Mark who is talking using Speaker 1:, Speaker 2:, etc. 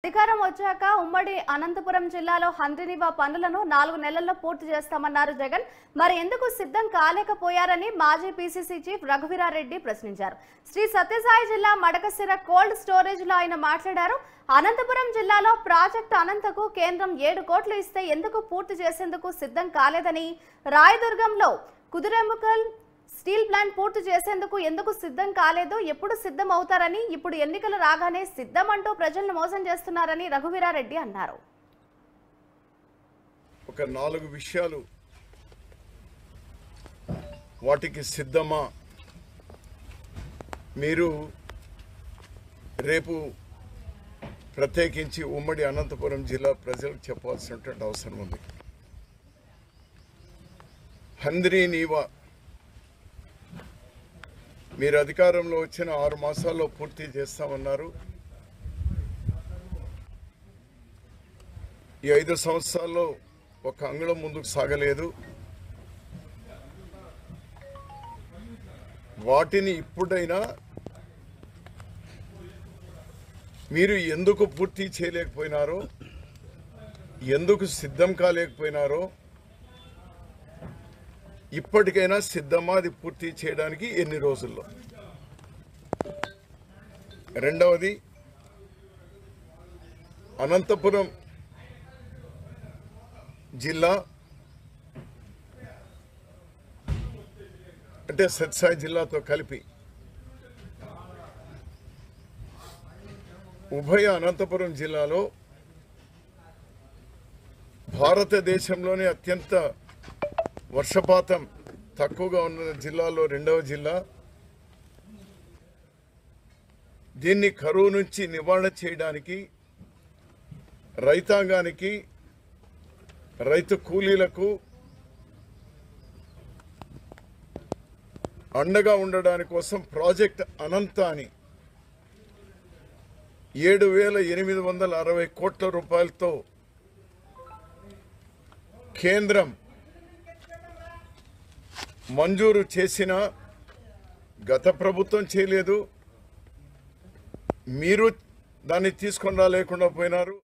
Speaker 1: అధికారం వచ్చాక ఉమ్మడి అనంతపురం జిల్లాలో హంద్రినివా పనులను 4 నెలల్లో పూర్తి చేస్తామన్నారు జగన్. మరి ఎందుకు సిద్ధం కాలేకపోయారని మాజీ పీసీసీ చీఫ్ రఘువీరారెడ్డి ప్రశ్నించారు. శ్రీ సత్యసాయి జిల్లా మడకశిర కోల్డ్ స్టోరేజ్ లో ఆయన మాట్లాడారు. అనంతపురం జిల్లాలో ప్రాజెక్టు అనంతకు కేంద్రం 7 కోట్లు ఇస్తే ఎందుకు పూర్తి చేసేందుకు సిద్ధం కాలేదని, రాయదుర్గంలో కుదురెముకల్ స్టీల్ ప్లాంట్ పూర్తి చేసేందుకు ఎందుకు సిద్ధం కాలేదు, ఎప్పుడు సిద్ధం అవుతారని, ఇప్పుడు ఎన్నికలు రాగానే సిద్ధం అంటూ ప్రజలను మోసం చేస్తున్నారని రఘువీరారెడ్డి అన్నారు.
Speaker 2: ఒక 4 విషయాలు వాటికి సిద్ధమా, మీరు రేపు ప్రత్యేకించి ఉమ్మడి అనంతపురం జిల్లా ప్రజలకు చెప్పాల్సినటువంటి అవసరం ఉంది. హంద్రినీవా మీరు అధికారంలో వచ్చిన 6 మాసాల్లో పూర్తి చేస్తామన్నారు. ఈ 5 సంవత్సరాల్లో ఒక అంగుళం ముందుకు సాగలేదు. వాటిని ఇప్పుడైనా మీరు ఎందుకు పూర్తి చేయలేకపోయినారో, ఎందుకు సిద్ధం కాలేకపోయినారో, ఇప్పటికైనా సిద్ధమా అది పూర్తి చేయడానికి ఎన్ని రోజుల్లో. రెండవది, అనంతపురం జిల్లా అంటే సత్యసాయి జిల్లాతో కలిపి ఉభయ అనంతపురం జిల్లాలో భారతదేశంలోనే అత్యంత వర్షపాతం తక్కువగా ఉన్న జిల్లాలో రెండవ జిల్లా. దీన్ని కరువు నుంచి నివారణ చేయడానికి రైతాంగానికి, రైతు కూలీలకు అండగా ఉండడానికి కోసం ప్రాజెక్ట్ అనంత అని 7,860 కోట్ల రూపాయలతో కేంద్రం మంజూరు చేసిన, గత ప్రభుత్వం చేయలేదు, మీరు దాన్ని తీసుకొని రాలేకుండా పోయినారు.